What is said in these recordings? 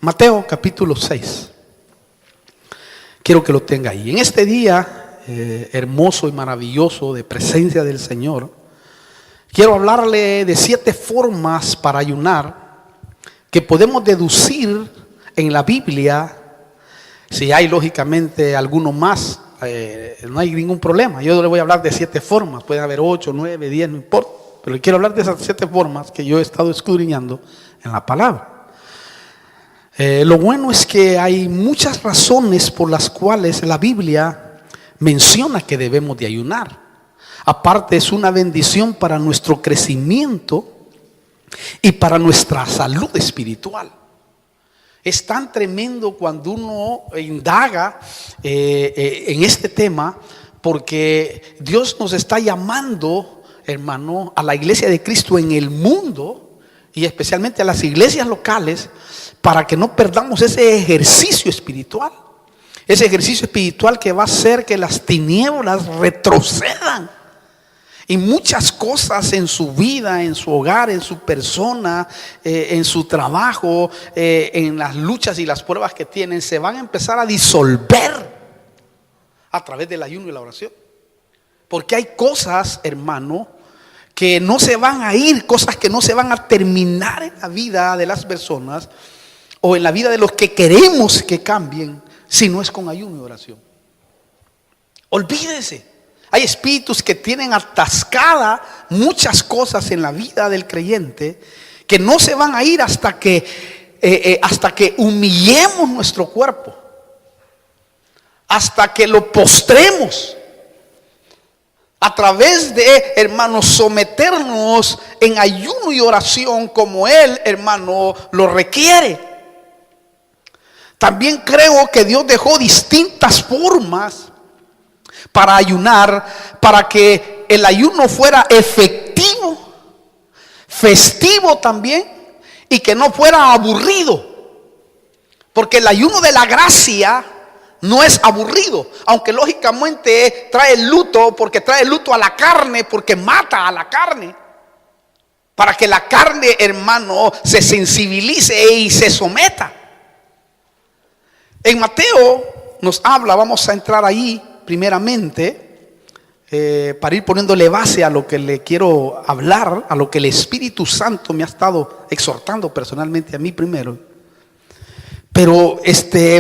Mateo capítulo 6. Quiero que lo tenga ahí. En este día hermoso y maravilloso de presencia del Señor, quiero hablarle de 7 formas para ayunar que podemos deducir en la Biblia. Si hay lógicamente alguno más, no hay ningún problema. Yo le voy a hablar de 7 formas. Puede haber 8, 9, 10, no importa. Pero quiero hablar de esas 7 formas que yo he estado escudriñando en la palabra. Lo bueno es que hay muchas razones por las cuales la Biblia menciona que debemos de ayunar. Aparte, es una bendición para nuestro crecimiento y para nuestra salud espiritual. Es tan tremendo cuando uno indaga en este tema, porque Dios nos está llamando, hermano, a la iglesia de Cristo en el mundo y especialmente a las iglesias locales, para que no perdamos ese ejercicio espiritual. Ese ejercicio espiritual que va a hacer que las tinieblas retrocedan. Y muchas cosas en su vida, en su hogar, en su persona, en su trabajo, en las luchas y las pruebas que tienen, se van a empezar a disolver a través del ayuno y la oración. Porque hay cosas, hermano, que no se van a ir, cosas que no se van a terminar en la vida de las personas o en la vida de los que queremos que cambien, si no es con ayuno y oración. Olvídese. Hay espíritus que tienen atascada muchas cosas en la vida del creyente que no se van a ir hasta que humillemos nuestro cuerpo, hasta que lo postremos, a través de, hermanos, someternos en ayuno y oración como Él, hermano, lo requiere. También creo que Dios dejó distintas formas para ayunar, para que el ayuno fuera efectivo, festivo también, y que no fuera aburrido. Porque el ayuno de la gracia no es aburrido, aunque lógicamente trae luto, porque trae luto a la carne, porque mata a la carne, para que la carne, hermano, se sensibilice y se someta. En Mateo nos habla, vamos a entrar ahí primeramente, para ir poniéndole base a lo que le quiero hablar, a lo que el Espíritu Santo me ha estado exhortando personalmente a mí primero. Pero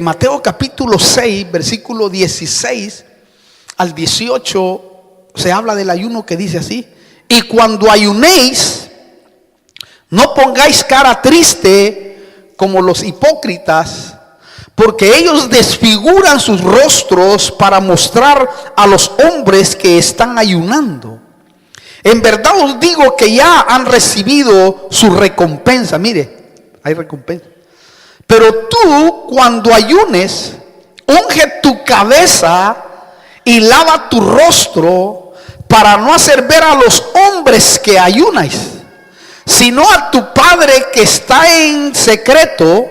Mateo capítulo 6, versículo 16 al 18, se habla del ayuno que dice así: y cuando ayunéis, no pongáis cara triste como los hipócritas, porque ellos desfiguran sus rostros para mostrar a los hombres que están ayunando. En verdad os digo que ya han recibido su recompensa. Mire, hay recompensa. Pero tú, cuando ayunes, unge tu cabeza y lava tu rostro, para no hacer ver a los hombres que ayunáis, sino a tu Padre que está en secreto.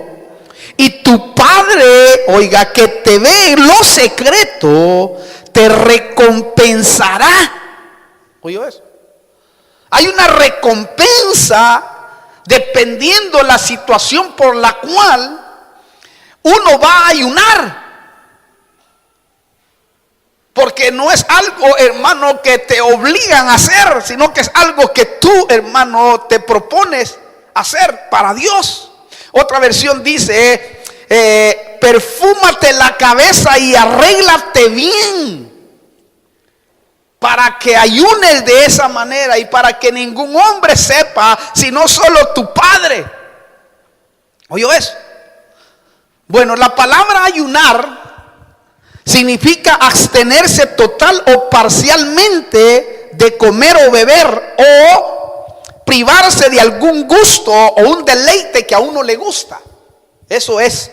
Y tu Padre, oiga, que te ve en lo secreto, te recompensará. ¿Oyó eso? Hay una recompensa dependiendo la situación por la cual uno va a ayunar. Porque no es algo, hermano, que te obligan a hacer, sino que es algo que tú, hermano, te propones hacer para Dios. Otra versión dice, perfúmate la cabeza y arréglate bien, para que ayunes de esa manera y para que ningún hombre sepa, sino solo tu Padre. ¿Oyó eso? Bueno, la palabra ayunar significa abstenerse total o parcialmente de comer o beber, o privarse de algún gusto o un deleite que a uno le gusta. Eso es,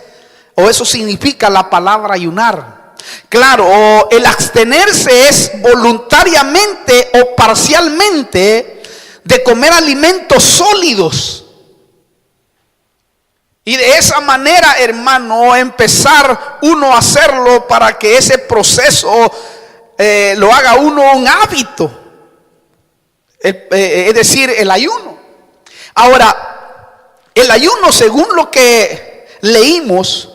o eso significa la palabra ayunar. Claro, el abstenerse es voluntariamente o parcialmente de comer alimentos sólidos. Y de esa manera, hermano, empezar uno a hacerlo para que ese proceso lo haga uno un hábito. Es decir, el ayuno. Ahora, el ayuno, según lo que leímos,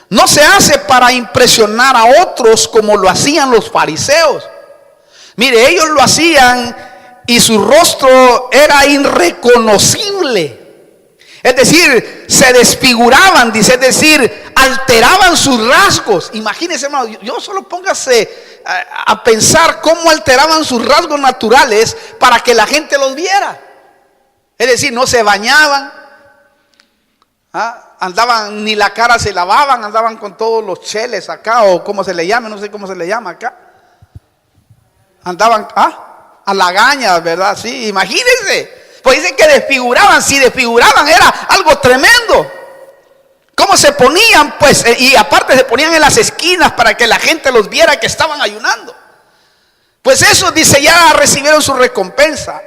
no se hace para impresionar a otros como lo hacían los fariseos. Mire, ellos lo hacían y su rostro era irreconocible. Es decir, se desfiguraban, dice, es decir, alteraban sus rasgos. Imagínense, hermano, yo solo póngase a pensar cómo alteraban sus rasgos naturales para que la gente los viera. Es decir, no se bañaban, andaban, ni la cara se lavaban, andaban con todos los cheles acá, o como se le llame, no sé cómo se le llama acá. Andaban a lagañas, ¿verdad? Sí, imagínense. Pues dicen que desfiguraban. Si desfiguraban era algo tremendo. ¿Cómo se ponían? Pues, y aparte se ponían en las esquinas para que la gente los viera que estaban ayunando. Pues eso, dice, ya recibieron su recompensa.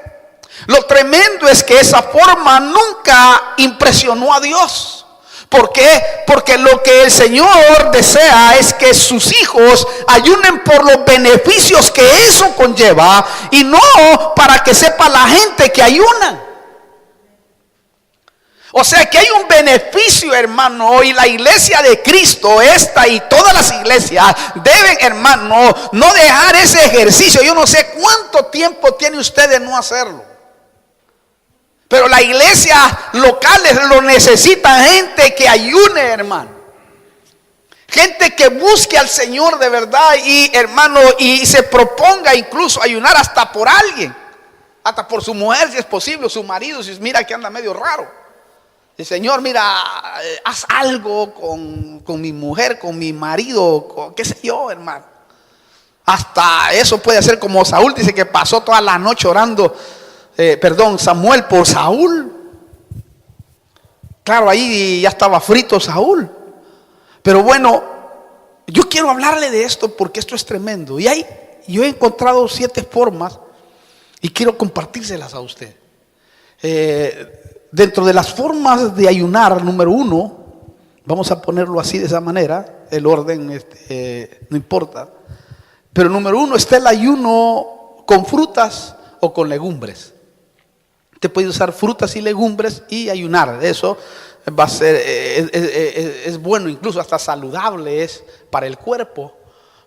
Lo tremendo es que esa forma nunca impresionó a Dios. ¿Por qué? Porque lo que el Señor desea es que sus hijos ayunen por los beneficios que eso conlleva, y no para que sepa la gente que ayunan. O sea que hay un beneficio, hermano, y la iglesia de Cristo, esta y todas las iglesias deben, hermano, no dejar ese ejercicio. Yo no sé cuánto tiempo tiene usted de no hacerlo, pero las iglesias locales lo necesitan, gente que ayune, hermano. Gente que busque al Señor de verdad y, hermano, y se proponga incluso ayunar hasta por alguien. Hasta por su mujer, si es posible, o su marido, si mira que anda medio raro. El Señor, mira, haz algo con mi mujer, con mi marido, qué sé yo, hermano. Hasta eso puede hacer, como Saúl dice que pasó toda la noche orando. Samuel por Saúl. Claro, ahí ya estaba frito Saúl. Pero bueno, yo quiero hablarle de esto porque esto es tremendo. Y yo he encontrado 7 formas y quiero compartírselas a usted. Dentro de las formas de ayunar, número 1, vamos a ponerlo así de esa manera, el orden no importa. Pero número 1 está el ayuno con frutas o con legumbres. Usted puede usar frutas y legumbres y ayunar. Eso va a ser, es bueno, incluso hasta saludable es para el cuerpo.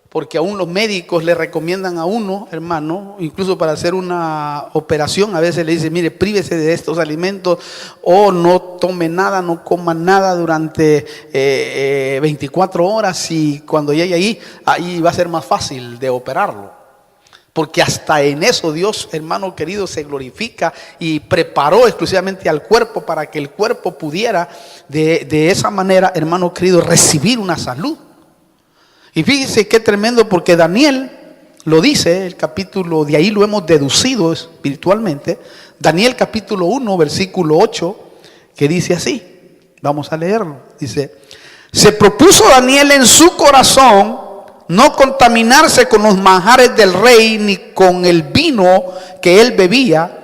Porque aún los médicos le recomiendan a uno, hermano, incluso para hacer una operación, a veces le dicen, mire, prívese de estos alimentos o no tome nada, no coma nada durante 24 horas y cuando llegue ahí va a ser más fácil de operarlo. Porque hasta en eso Dios, hermano querido, se glorifica y preparó exclusivamente al cuerpo para que el cuerpo pudiera de esa manera, hermano querido, recibir una salud. Y fíjese qué tremendo, porque Daniel lo dice, el capítulo, de ahí lo hemos deducido espiritualmente. Daniel capítulo 1, versículo 8, que dice así. Vamos a leerlo. Dice, se propuso Daniel en su corazón no contaminarse con los manjares del rey ni con el vino que él bebía,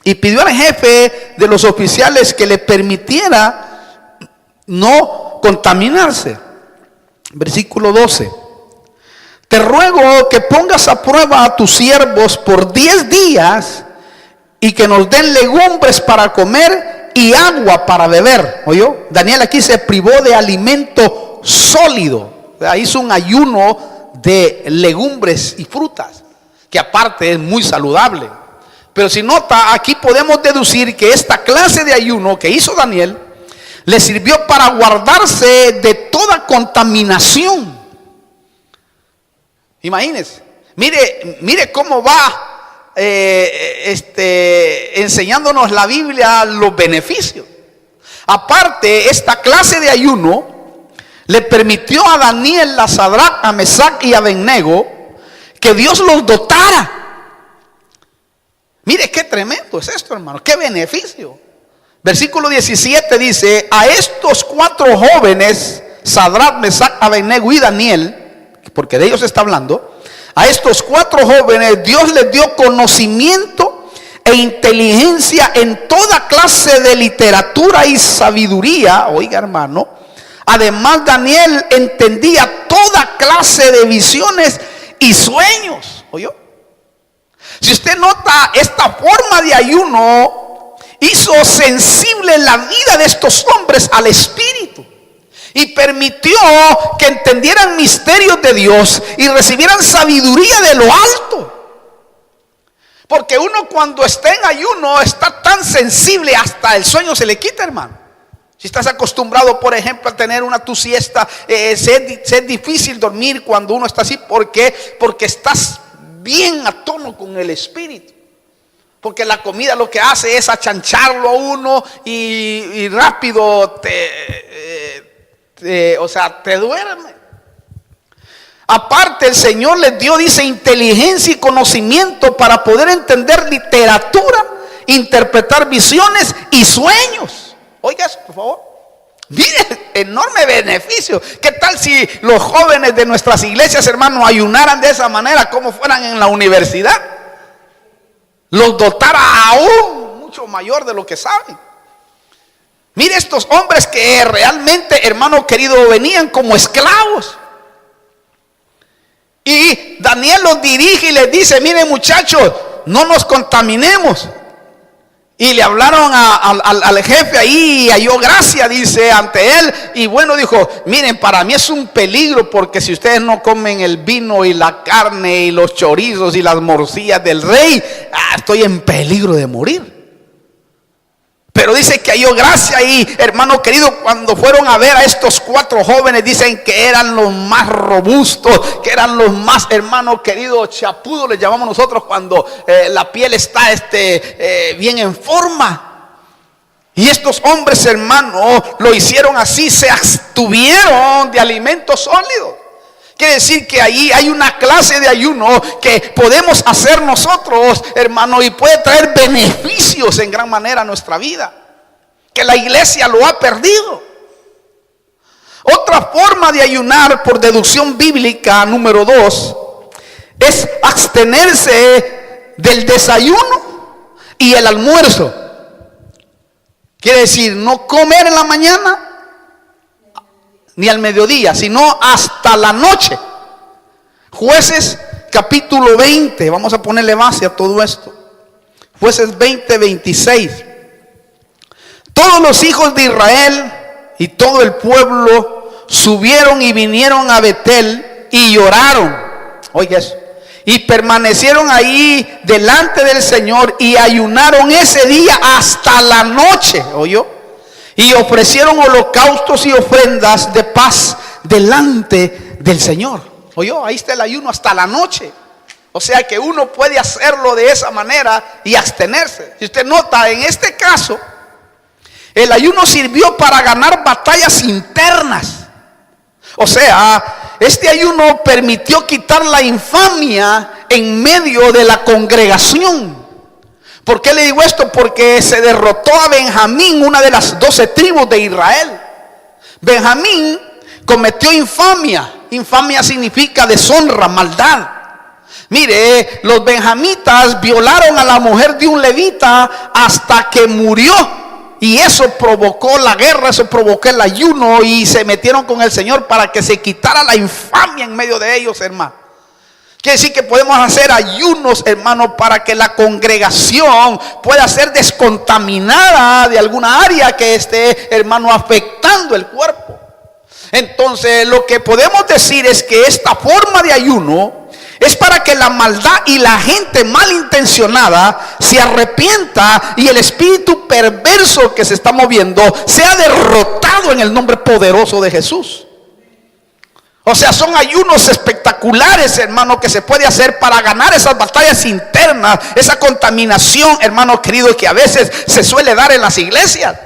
y pidió al jefe de los oficiales que le permitiera no contaminarse. Versículo 12. Te ruego que pongas a prueba a tus siervos por 10 días y que nos den legumbres para comer y agua para beber. ¿Oyó? Daniel aquí se privó de alimento sólido. Hizo un ayuno de legumbres y frutas, que aparte es muy saludable. Pero si nota, aquí podemos deducir que esta clase de ayuno que hizo Daniel le sirvió para guardarse de toda contaminación. Imagínense, mire cómo va enseñándonos la Biblia los beneficios. Aparte, esta clase de ayuno le permitió a Daniel, a Sadrach, a Mesac y a Abednego que Dios los dotara. Mire qué tremendo es esto, hermano, qué beneficio. Versículo 17 dice, a estos 4 jóvenes, Sadrach, Mesac, Abednego y Daniel, porque de ellos está hablando, a estos 4 jóvenes Dios les dio conocimiento e inteligencia en toda clase de literatura y sabiduría. Oiga, hermano, además Daniel entendía toda clase de visiones y sueños. ¿Oyó? Si usted nota, esta forma de ayuno hizo sensible la vida de estos hombres al Espíritu. y permitió que entendieran misterios de Dios y recibieran sabiduría de lo alto. Porque uno cuando está en ayuno está tan sensible, hasta el sueño se le quita, hermano. Si estás acostumbrado, por ejemplo, a tener tu siesta, es difícil dormir cuando uno está así. ¿Por qué? Porque estás bien a tono con el espíritu. Porque la comida lo que hace es achancharlo a uno y rápido te duerme. Aparte, el Señor les dio, dice, inteligencia y conocimiento para poder entender literatura, interpretar visiones y sueños. Oiga eso, por favor. Mire, enorme beneficio. ¿Qué tal si los jóvenes de nuestras iglesias, hermanos, ayunaran de esa manera como fueran en la universidad? Los dotara aún mucho mayor de lo que saben. Mire, estos hombres que realmente, hermano querido, venían como esclavos. Y Daniel los dirige y les dice: miren, muchachos, no nos contaminemos. Y le hablaron al jefe ahí y halló gracia, dice, ante él. Y bueno, dijo: miren, para mí es un peligro, porque si ustedes no comen el vino y la carne y los chorizos y las morcillas del rey, estoy en peligro de morir. Pero dice que halló gracia ahí, hermano querido, cuando fueron a ver a estos 4 jóvenes. Dicen que eran los más robustos, que eran los más, hermano querido, chapudos, les llamamos nosotros cuando la piel está bien en forma. Y estos hombres, hermano, lo hicieron así, se abstuvieron de alimentos sólidos. Quiere decir que ahí hay una clase de ayuno que podemos hacer nosotros, hermano, y puede traer beneficios en gran manera a nuestra vida, que la iglesia lo ha perdido. Otra forma de ayunar por deducción bíblica, número 2, es abstenerse del desayuno y el almuerzo. Quiere decir, no comer en la mañana ni al mediodía, sino hasta la noche. Jueces capítulo 20, vamos a ponerle base a todo esto. Jueces 20, 26. Todos los hijos de Israel y todo el pueblo subieron y vinieron a Betel y lloraron. Oiga eso. Y permanecieron ahí delante del Señor y ayunaron ese día hasta la noche. ¿Oyó? Y ofrecieron holocaustos y ofrendas de paz delante del Señor. ¿Oyó? Ahí está el ayuno hasta la noche. O sea que uno puede hacerlo de esa manera y abstenerse. Si usted nota, en este caso, el ayuno sirvió para ganar batallas internas. O sea, este ayuno permitió quitar la infamia en medio de la congregación. ¿Por qué le digo esto? Porque se derrotó a Benjamín, una de las 12 tribus de Israel. Benjamín cometió infamia. Infamia significa deshonra, maldad. Mire, los benjamitas violaron a la mujer de un levita hasta que murió. Y eso provocó la guerra, eso provocó el ayuno, y se metieron con el Señor para que se quitara la infamia en medio de ellos, hermano. Quiere decir que podemos hacer ayunos, hermano, para que la congregación pueda ser descontaminada de alguna área que esté, hermano, afectando el cuerpo. Entonces, lo que podemos decir es que esta forma de ayuno es para que la maldad y la gente malintencionada se arrepienta y el espíritu perverso que se está moviendo sea derrotado en el nombre poderoso de Jesús. O sea, son ayunos espectaculares, hermano, que se puede hacer para ganar esas batallas internas, esa contaminación, hermano querido, que a veces se suele dar en las iglesias.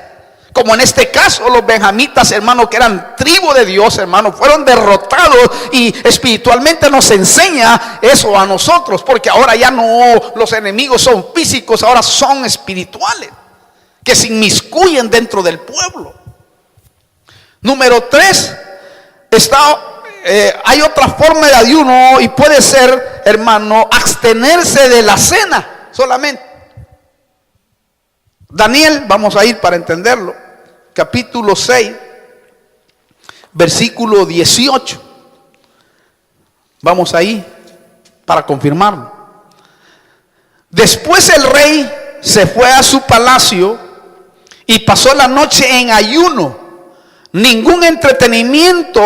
Como en este caso, los benjamitas, hermano, que eran tribu de Dios, hermano, fueron derrotados, y espiritualmente nos enseña eso a nosotros, porque ahora ya no, los enemigos son físicos, ahora son espirituales, que se inmiscuyen dentro del pueblo. Número 3, hay otra forma de ayuno, y puede ser, hermano, abstenerse de la cena solamente. Daniel, vamos a ir para entenderlo, capítulo 6, versículo 18. Vamos ahí para confirmarlo. Después el rey se fue a su palacio y pasó la noche en ayuno. Ningún entretenimiento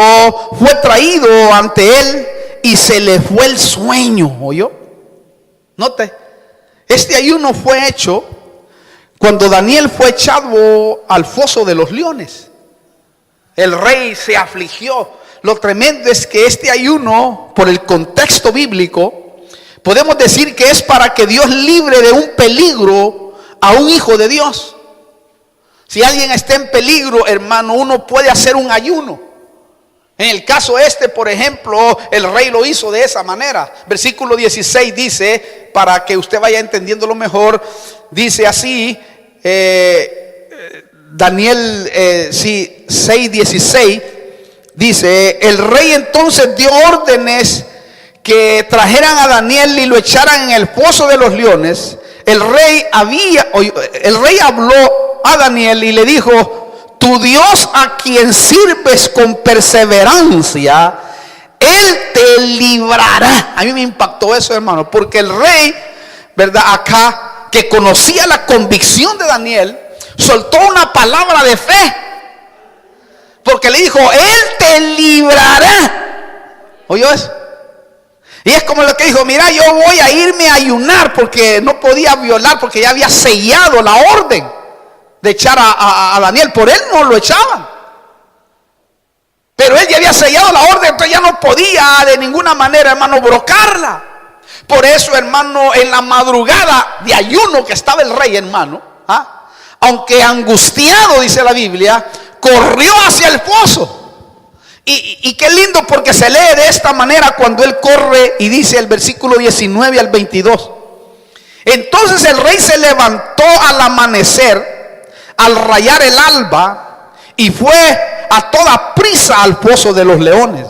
fue traído ante él y se le fue el sueño. ¿Oyó? Note, este ayuno fue hecho cuando Daniel fue echado al foso de los leones. El rey se afligió. Lo tremendo es que este ayuno, por el contexto bíblico, podemos decir que es para que Dios libre de un peligro a un hijo de Dios. Si alguien está en peligro, hermano, uno puede hacer un ayuno. En el caso por ejemplo, el rey lo hizo de esa manera. Versículo 16 dice, para que usted vaya entendiéndolo mejor, dice así, Daniel 6:16, dice: el rey entonces dio órdenes que trajeran a Daniel y lo echaran en el foso de los leones. El rey habló a Daniel y le dijo: tu Dios, a quien sirves con perseverancia, Él te librará. A mí me impactó eso, hermano, porque el rey, ¿verdad? Acá, que conocía la convicción de Daniel, soltó una palabra de fe, porque le dijo: Él te librará. ¿Oyó eso? Y es como lo que dijo: mira, yo voy a irme a ayunar, porque no podía violar, porque ya había sellado la orden de echar a Daniel. Por él no lo echaban, pero él ya había sellado la orden, entonces ya no podía de ninguna manera, hermano, brocarla. Por eso, hermano, en la madrugada de ayuno que estaba el rey, hermano, aunque angustiado, dice la Biblia, corrió hacia el foso. Y qué lindo, porque se lee de esta manera cuando él corre, y dice el versículo 19 al 22. Entonces el rey se levantó al amanecer, al rayar el alba, y fue a toda prisa al foso de los leones.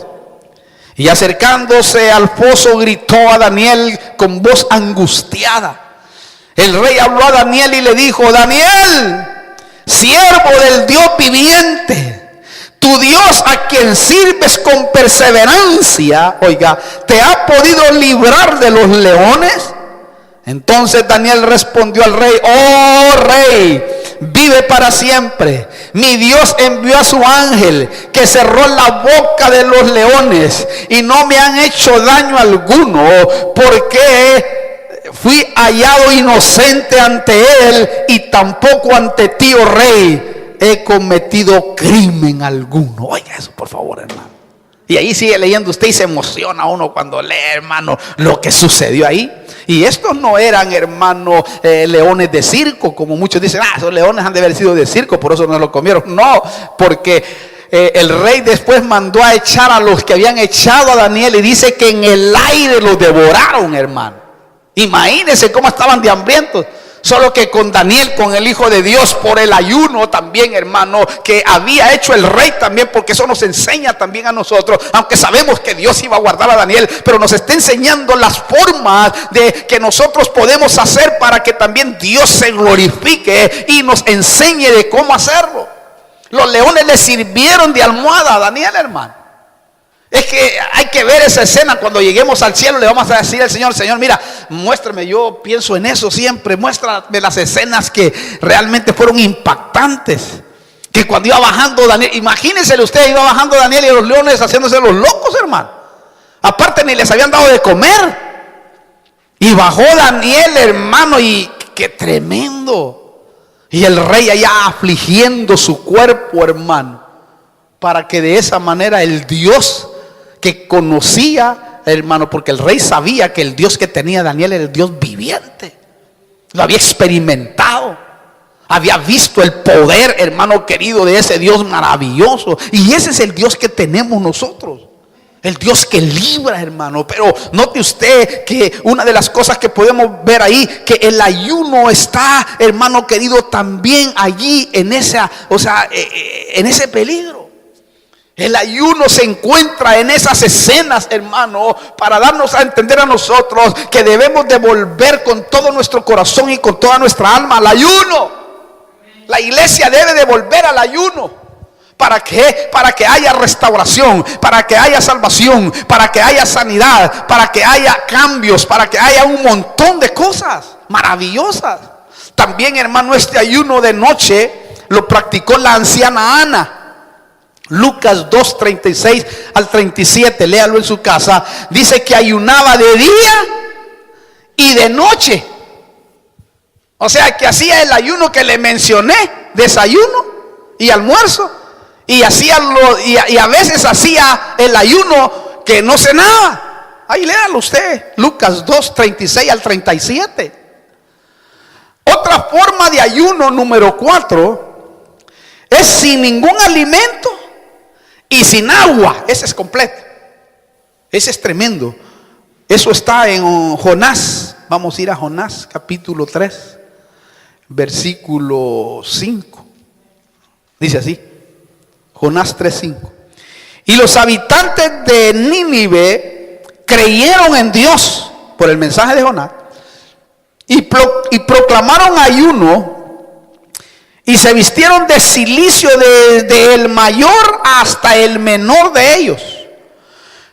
Y acercándose al foso, gritó a Daniel con voz angustiada. El rey habló a Daniel y le dijo: Daniel, siervo del Dios viviente, tu Dios, a quien sirves con perseverancia, oiga, ¿te ha podido librar de los leones? Entonces Daniel respondió al rey: oh rey, vive para siempre. Mi Dios envió a su ángel, que cerró la boca de los leones, y no me han hecho daño alguno, porque fui hallado inocente ante él, y tampoco ante ti, oh rey, he cometido crimen alguno. Oiga eso, por favor, hermano. Y ahí sigue leyendo usted y se emociona uno cuando lee, hermano, lo que sucedió ahí. Y estos no eran, hermano, leones de circo, como muchos dicen: esos leones han de haber sido de circo, por eso no los comieron. No, porque el rey después mandó a echar a los que habían echado a Daniel, y dice que en el aire los devoraron, hermano. Imagínense cómo estaban de hambrientos. Solo que con Daniel, con el Hijo de Dios, por el ayuno también, hermano, que había hecho el rey también, porque eso nos enseña también a nosotros, aunque sabemos que Dios iba a guardar a Daniel, pero nos está enseñando las formas de que nosotros podemos hacer para que también Dios se glorifique y nos enseñe de cómo hacerlo. Los leones le sirvieron de almohada a Daniel, hermano. Es que hay que ver esa escena. Cuando lleguemos al cielo, le vamos a decir al Señor: Señor, mira, muéstrame. Yo pienso en eso siempre. Muéstrame las escenas que realmente fueron impactantes. Que cuando iba bajando Daniel, imagínense usted, iba bajando Daniel y los leones haciéndose los locos, hermano. Aparte, ni les habían dado de comer. Y bajó Daniel, hermano, y qué tremendo. Y el rey allá afligiendo su cuerpo, hermano, para que de esa manera el Dios que conocía, hermano, porque el rey sabía que el Dios que tenía Daniel era el Dios viviente, lo había experimentado, había visto el poder, hermano querido, de ese Dios maravilloso. Y ese es el Dios que tenemos nosotros, el Dios que libra, hermano. Pero note usted que una de las cosas que podemos ver ahí, que el ayuno está, hermano querido, también allí en esa, en ese peligro. El ayuno se encuentra en esas escenas, hermano, para darnos a entender a nosotros que debemos de volver con todo nuestro corazón y con toda nuestra alma al ayuno. La iglesia debe de volver al ayuno. ¿Para qué? Para que haya restauración, para que haya salvación, para que haya sanidad, para que haya cambios, para que haya un montón de cosas maravillosas. También, hermano, este ayuno de noche lo practicó la anciana Ana. Lucas 2, 36 al 37, léalo en su casa. Dice que ayunaba de día y de noche. O sea que hacía el ayuno que le mencioné, desayuno y almuerzo. Y a veces hacía el ayuno que no cenaba. Ahí léalo usted, Lucas 2, 36 al 37. Otra forma de ayuno, número 4, es sin ningún alimento y sin agua. Ese es completo. Ese es tremendo. Eso está en Jonás. Vamos a ir a Jonás capítulo 3, versículo 5. Dice así, Jonás 3:5. Y los habitantes de Nínive creyeron en Dios por el mensaje de Jonás y proclamaron ayuno y se vistieron de cilicio desde el mayor hasta el menor de ellos.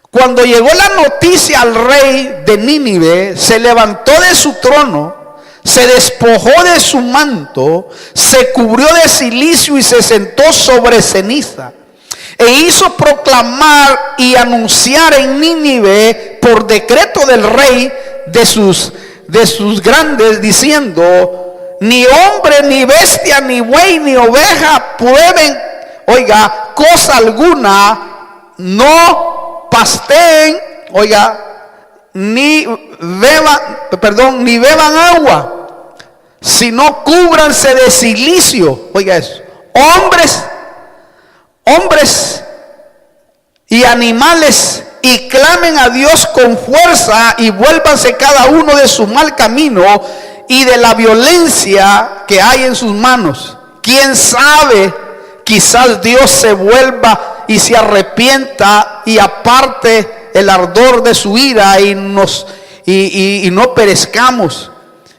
Cuando llegó la noticia al rey de Nínive, se levantó de su trono, se despojó de su manto, se cubrió de cilicio y se sentó sobre ceniza. E hizo proclamar y anunciar en Nínive por decreto del rey de sus grandes, diciendo: ni hombre, ni bestia, ni buey, ni oveja prueben, oiga, cosa alguna, no pasteen, oiga, ni beban agua, sino cúbranse de cilicio. Oiga eso. Hombres y animales, y clamen a Dios con fuerza, y vuélvanse cada uno de su mal camino y de la violencia que hay en sus manos. ¿Quién sabe? Quizás Dios se vuelva y se arrepienta y aparte el ardor de su ira y no perezcamos.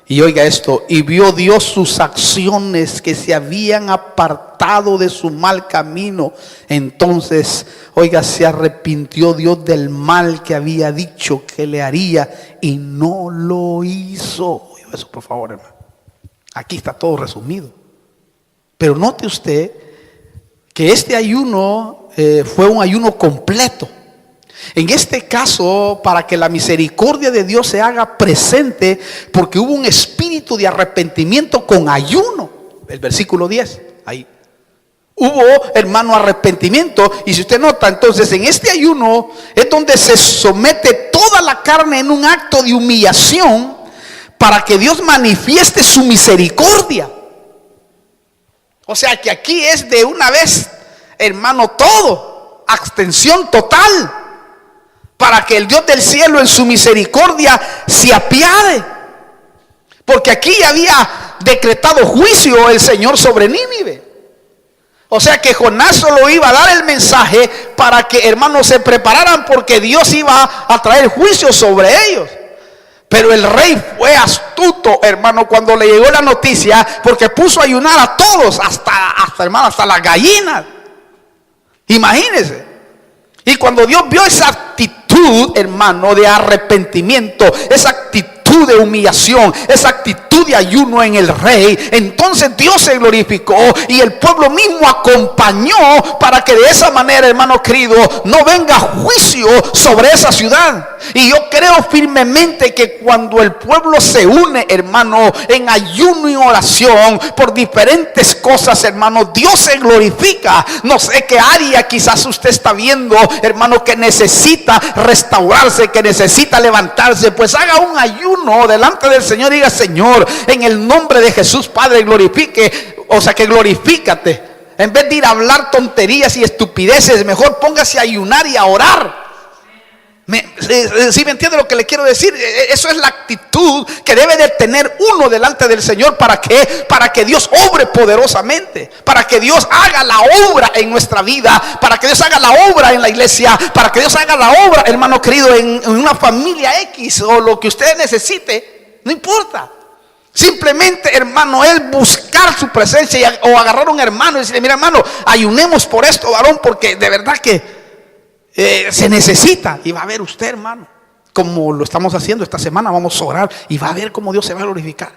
Y oiga esto, y vio Dios sus acciones, que se habían apartado de su mal camino. Entonces, oiga, se arrepintió Dios del mal que había dicho que le haría y no lo hizo. Oiga eso, por favor, hermano. Aquí está todo resumido. Pero note usted que este ayuno fue un ayuno completo. En este caso, para que la misericordia de Dios se haga presente, porque hubo un espíritu de arrepentimiento con ayuno. El versículo 10, ahí. Hubo, hermano, arrepentimiento. Y si usted nota, entonces en este ayuno es donde se somete toda la carne en un acto de humillación para que Dios manifieste su misericordia. O sea que aquí es de una vez, hermano, todo, abstención total, para que el Dios del cielo en su misericordia se apiade. Porque aquí había decretado juicio el Señor sobre Nínive. O sea que Jonás solo iba a dar el mensaje para que, hermanos, se prepararan, porque Dios iba a traer juicio sobre ellos. Pero el rey fue astuto, hermano, cuando le llegó la noticia, porque puso a ayunar a todos, hasta las gallinas. Imagínense. Y cuando Dios vio esa actitud, hermano, de arrepentimiento, esa actitud de humillación, esa actitud de ayuno en el rey, entonces Dios se glorificó y el pueblo mismo acompañó para que de esa manera, hermano querido, no venga juicio sobre esa ciudad. Y yo creo firmemente que cuando el pueblo se une, hermano, en ayuno y oración por diferentes cosas, hermano, Dios se glorifica. No sé qué área quizás usted está viendo, hermano, que necesita restaurarse, que necesita levantarse, pues haga un ayuno delante del Señor. Diga: Señor, en el nombre de Jesús, Padre, glorifique, o sea que glorifícate. En vez de ir a hablar tonterías y estupideces, mejor póngase a ayunar y a orar. ¿Sí me entiende lo que le quiero decir? Eso es la actitud que debe de tener uno delante del Señor. ¿Para qué? Para que Dios obre poderosamente, para que Dios haga la obra en nuestra vida, para que Dios haga la obra en la iglesia, para que Dios haga la obra, hermano querido, en una familia X o lo que usted necesite. No importa. Simplemente, hermano, él buscar su presencia o agarrar a un hermano y decirle: mira, hermano, ayunemos por esto, varón, porque de verdad que se necesita. Y va a ver usted, hermano, como lo estamos haciendo esta semana, vamos a orar y va a ver cómo Dios se va a glorificar,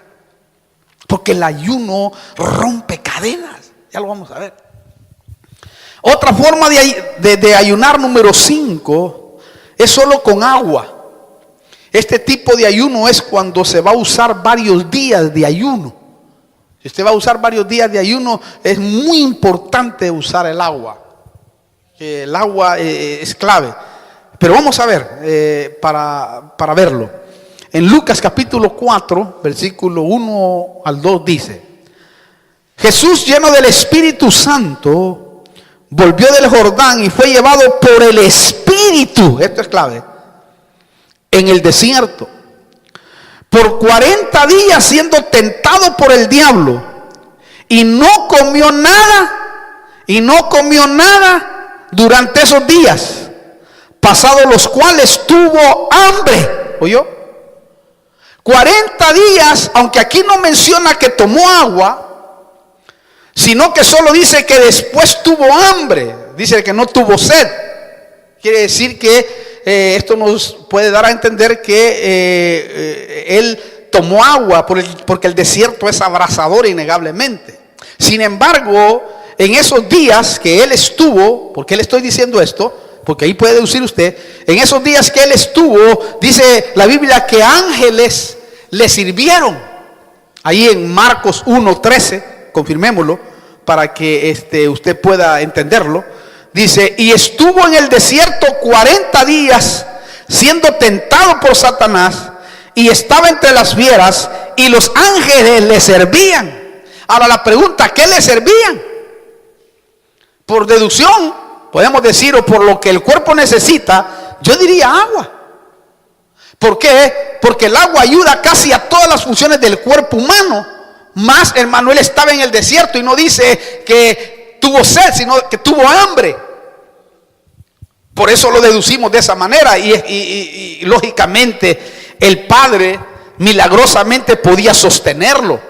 porque el ayuno rompe cadenas. Ya lo vamos a ver. Otra forma de ayunar, número 5, es solo con agua. Este tipo de ayuno es cuando se va a usar varios días de ayuno. Si usted va a usar varios días de ayuno, es muy importante usar el agua. El agua es clave. Pero vamos a ver, para verlo. En Lucas capítulo 4, versículo 1 al 2 dice: Jesús, lleno del Espíritu Santo, volvió del Jordán y fue llevado por el Espíritu, esto es clave, en el desierto, por 40 días siendo tentado por el diablo, y no comió nada durante esos días, pasados los cuales tuvo hambre. ¿Oyó? 40 días, aunque aquí no menciona que tomó agua, sino que solo dice que después tuvo hambre. Dice que no tuvo sed. Quiere decir que esto nos puede dar a entender que él tomó agua porque el desierto es abrasador innegablemente. Sin embargo, en esos días que él estuvo, ¿por qué le estoy diciendo esto? Porque ahí puede deducir usted, en esos días que él estuvo, dice la Biblia que ángeles le sirvieron. Ahí en Marcos 1:13, confirmémoslo para que usted pueda entenderlo. Dice, y estuvo en el desierto 40 días siendo tentado por Satanás, y estaba entre las fieras, y los ángeles le servían. Ahora la pregunta, ¿qué le servían? Por deducción podemos decir, o por lo que el cuerpo necesita, yo diría agua. ¿Por qué? Porque el agua ayuda casi a todas las funciones del cuerpo humano. Más, hermano, él estaba en el desierto y no dice que tuvo sed, sino que tuvo hambre. Por eso lo deducimos de esa manera. Y lógicamente el Padre milagrosamente podía sostenerlo.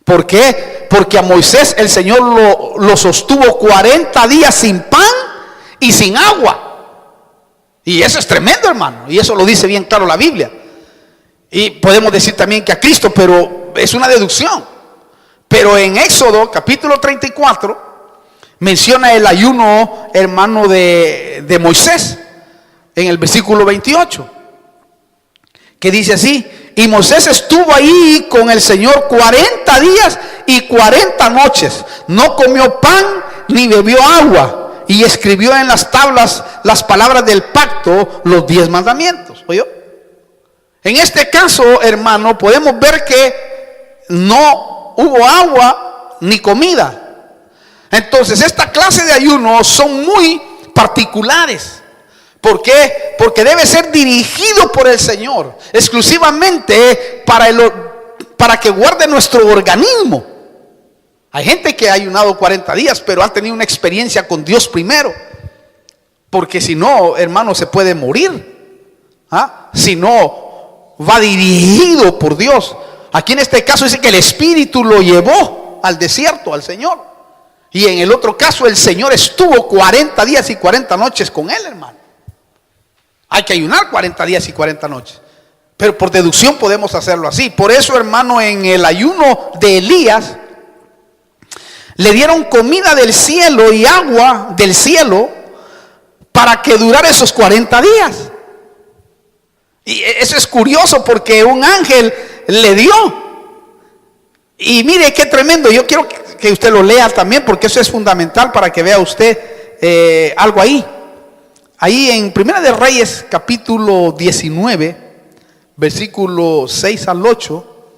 ¿Por qué? Porque a Moisés el Señor lo sostuvo 40 días sin pan y sin agua. Y eso es tremendo, hermano. Y eso lo dice bien claro la Biblia. Y podemos decir también que a Cristo, pero es una deducción. Pero en Éxodo capítulo 34 menciona el ayuno, hermano, de Moisés. En el versículo 28. Que dice así: y Moisés estuvo ahí con el Señor 40 días y 40 noches. No comió pan ni bebió agua. Y escribió en las tablas las palabras del pacto, los 10 mandamientos. ¿Oyó? En este caso, hermano, podemos ver que no hubo agua ni comida. Entonces, esta clase de ayunos son muy particulares. ¿Por qué? Porque debe ser dirigido por el Señor, exclusivamente para que guarde nuestro organismo. Hay gente que ha ayunado 40 días, pero ha tenido una experiencia con Dios primero. Porque si no, hermano, se puede morir. Si no, va dirigido por Dios. Aquí en este caso dice que el Espíritu lo llevó al desierto, al Señor. Y en el otro caso, el Señor estuvo 40 días y 40 noches con él, hermano. Hay que ayunar 40 días y 40 noches. Pero por deducción podemos hacerlo así. Por eso, hermano, en el ayuno de Elías, le dieron comida del cielo y agua del cielo para que durara esos 40 días. Y eso es curioso porque un ángel le dio. Y mire qué tremendo. Yo quiero que usted lo lea también, porque eso es fundamental para que vea usted algo ahí. Ahí en Primera de Reyes capítulo 19, versículo 6 al 8,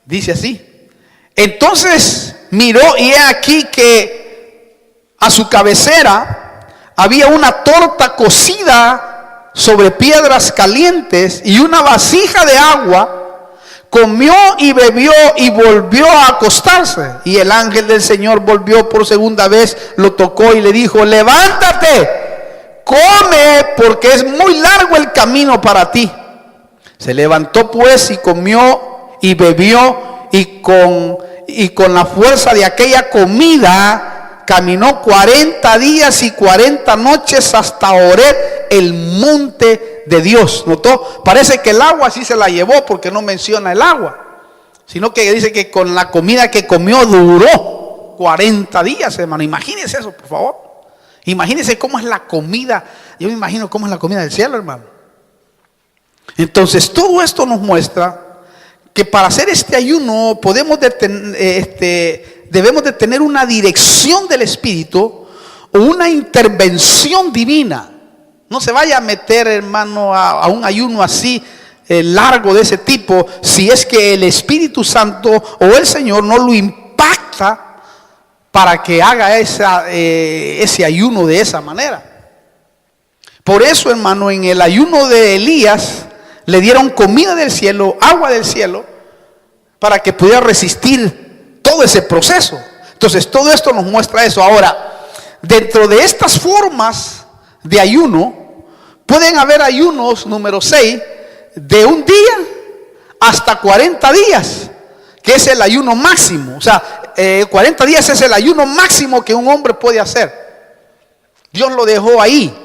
dice así: entonces miró y he aquí que a su cabecera había una torta cocida sobre piedras calientes y una vasija de agua. Comió y bebió y volvió a acostarse. Y el ángel del Señor volvió por segunda vez, lo tocó y le dijo: levántate, come, porque es muy largo el camino para ti. Se levantó pues y comió y bebió, y con la fuerza de aquella comida caminó 40 días y 40 noches hasta Horeb, el monte de Dios. ¿Notó? Parece que el agua sí se la llevó, porque no menciona el agua, sino que dice que con la comida que comió duró 40 días, hermano. Imagínense eso, por favor. Imagínense cómo es la comida. Yo me imagino cómo es la comida del cielo, hermano. Entonces, todo esto nos muestra que para hacer este ayuno debemos de tener una dirección del Espíritu o una intervención divina. No se vaya a meter, hermano, a un ayuno así largo de ese tipo si es que el Espíritu Santo o el Señor no lo impacta para que haga ese ayuno de esa manera. Por eso, hermano, en el ayuno de Elías le dieron comida del cielo, agua del cielo, para que pudiera resistir todo ese proceso. Entonces, todo esto nos muestra eso. Ahora, dentro de estas formas de ayuno, pueden haber ayunos, número 6, de un día hasta 40 días, que es el ayuno máximo. O sea, 40 días es el ayuno máximo que un hombre puede hacer. Dios lo dejó ahí,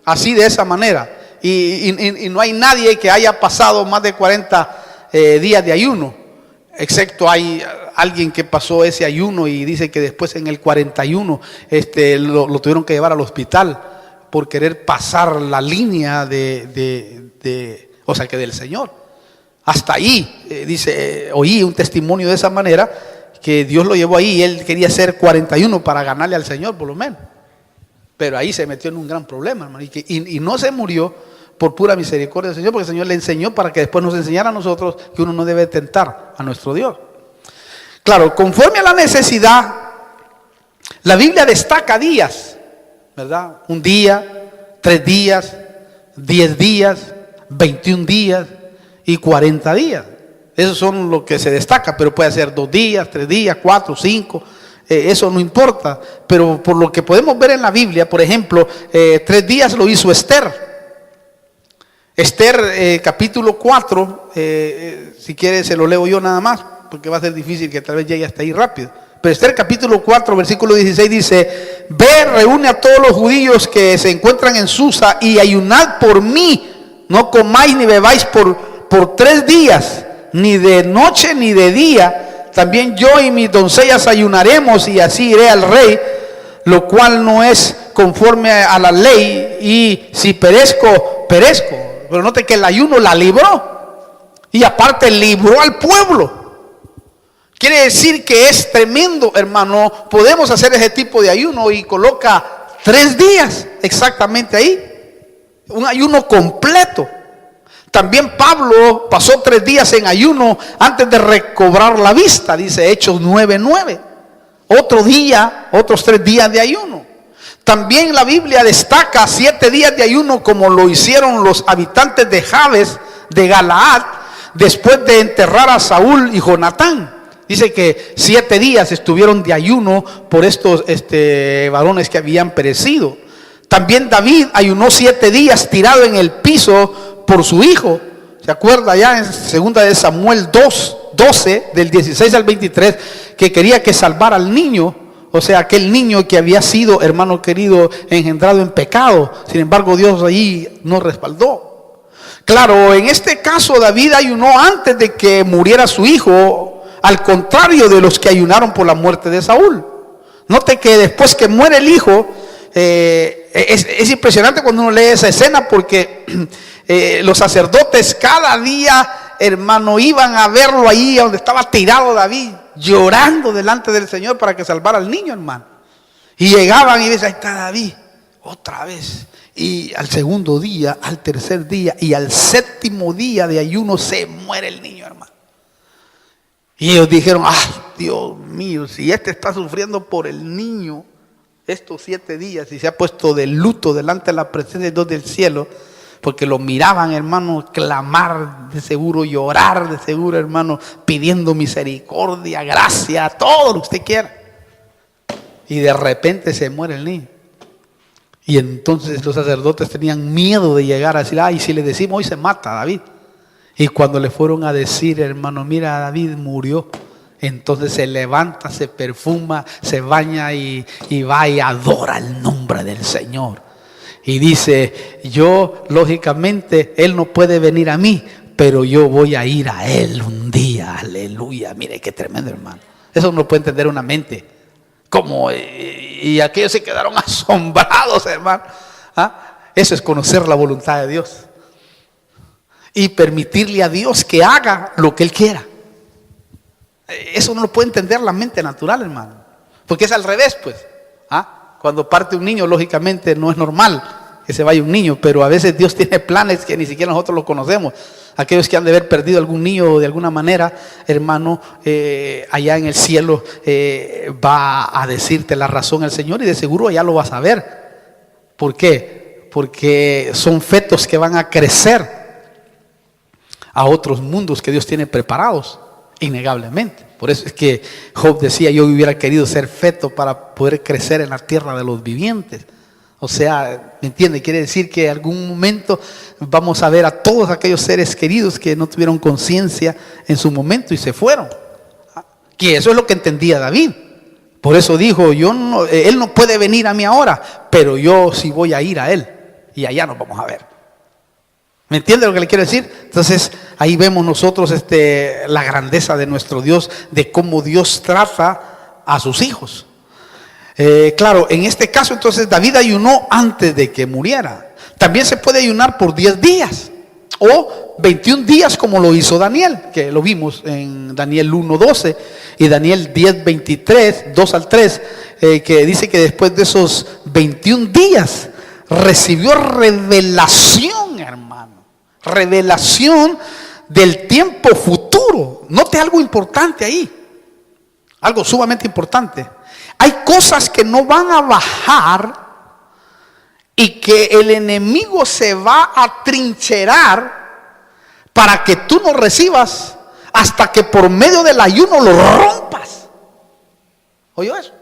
así de esa manera. Y no hay nadie que haya pasado más de 40 días de ayuno, excepto hay alguien que pasó ese ayuno y dice que después en el 41 lo tuvieron que llevar al hospital por querer pasar la línea o sea, que del Señor. Hasta ahí, oí un testimonio de esa manera, que Dios lo llevó ahí y él quería hacer 41 para ganarle al Señor por lo menos. Pero ahí se metió en un gran problema, hermano, y no se murió por pura misericordia del Señor, porque el Señor le enseñó para que después nos enseñara a nosotros que uno no debe tentar a nuestro Dios. Claro, conforme a la necesidad, la Biblia destaca días, ¿verdad? Un día, 3 días, 10 días, 21 días y 40 días. Esos son lo que se destaca, pero puede ser 2 días, 3 días, 4, 5. Eso no importa, pero por lo que podemos ver en la Biblia, por ejemplo, 3 días lo hizo Esther. Esther capítulo 4, si quiere se lo leo yo nada más, porque va a ser difícil que tal vez llegue hasta ahí rápido. Pero Esther capítulo 4, versículo 16 dice: ve, reúne a todos los judíos que se encuentran en Susa y ayunad por mí, no comáis ni bebáis por 3 días, ni de noche ni de día. También yo y mis doncellas ayunaremos, y así iré al rey, lo cual no es conforme a la ley, y si perezco, perezco. Pero note que el ayuno la libró, y aparte libró al pueblo. Quiere decir que es tremendo, hermano. Podemos hacer ese tipo de ayuno y coloca 3 días exactamente ahí, un ayuno completo. También Pablo pasó 3 días en ayuno antes de recobrar la vista, dice Hechos 9:9. Otro día, otros 3 días de ayuno. También la Biblia destaca 7 días de ayuno, como lo hicieron los habitantes de Jabes de Galaad después de enterrar a Saúl y Jonatán. Dice que 7 días estuvieron de ayuno por estos varones que habían perecido. También David ayunó 7 días tirado en el piso por su hijo. ¿Se acuerda ya en 2 de Samuel 12, del 16 al 23, que quería que salvara al niño? O sea, aquel niño que había sido, hermano querido, engendrado en pecado. Sin embargo, Dios ahí no respaldó. Claro, en este caso David ayunó antes de que muriera su hijo, al contrario de los que ayunaron por la muerte de Saúl. Note que después que muere el hijo, es impresionante cuando uno lee esa escena, porque los sacerdotes cada día, hermano, iban a verlo ahí donde estaba tirado David, llorando delante del Señor para que salvara al niño, hermano. Y llegaban y decían: ahí está David, otra vez. Y al segundo día, al tercer día y al 7º día de ayuno se muere el niño, hermano. Y ellos dijeron: Dios mío, si está sufriendo por el niño estos 7 días y se ha puesto de luto delante de la presencia de Dios del cielo, porque lo miraban, hermano, clamar, de seguro llorar, de seguro, hermano, pidiendo misericordia, gracia, todo lo que usted quiera. Y de repente se muere el niño. Y entonces los sacerdotes tenían miedo de llegar a decir: ay, si le decimos hoy se mata a David. Y cuando le fueron a decir: hermano, mira, David murió, entonces se levanta, se perfuma, se baña y va y adora el nombre del Señor. Y dice: yo, lógicamente, él no puede venir a mí, pero yo voy a ir a él un día. Aleluya. Mire qué tremendo, hermano. Eso no puede entender una mente. ¿Cómo? Y aquellos se quedaron asombrados, hermano. Eso es conocer la voluntad de Dios y permitirle a Dios que haga lo que Él quiera. Eso no lo puede entender la mente natural, hermano, porque es al revés, pues. Cuando parte un niño, lógicamente no es normal que se vaya un niño, pero a veces Dios tiene planes que ni siquiera nosotros los conocemos. Aquellos que han de haber perdido algún niño de alguna manera, hermano, allá en el cielo va a decirte la razón el Señor, y de seguro ya lo vas a ver. ¿Por qué? Porque son fetos que van a crecer a otros mundos que Dios tiene preparados, innegablemente. Por eso es que Job decía: yo hubiera querido ser feto para poder crecer en la tierra de los vivientes. O sea, ¿me entiende? Quiere decir que en algún momento vamos a ver a todos aquellos seres queridos que no tuvieron conciencia en su momento y se fueron. Que eso es lo que entendía David. Por eso dijo: él no puede venir a mí ahora, pero yo sí voy a ir a él, y allá nos vamos a ver. ¿Me entiende lo que le quiero decir? Entonces ahí vemos nosotros la grandeza de nuestro Dios, de cómo Dios trata a sus hijos. Claro, en este caso entonces David ayunó antes de que muriera. También se puede ayunar por 10 días o 21 días, como lo hizo Daniel, que lo vimos en Daniel 1:12 y Daniel 10:23, 2 al 3, que dice que después de esos 21 días recibió revelación, hermano. Revelación del tiempo futuro. Note algo importante ahí, algo sumamente importante. Hay cosas que no van a bajar y que el enemigo se va a trincherar para que tú no recibas hasta que por medio del ayuno lo rompas. ¿Oyó eso?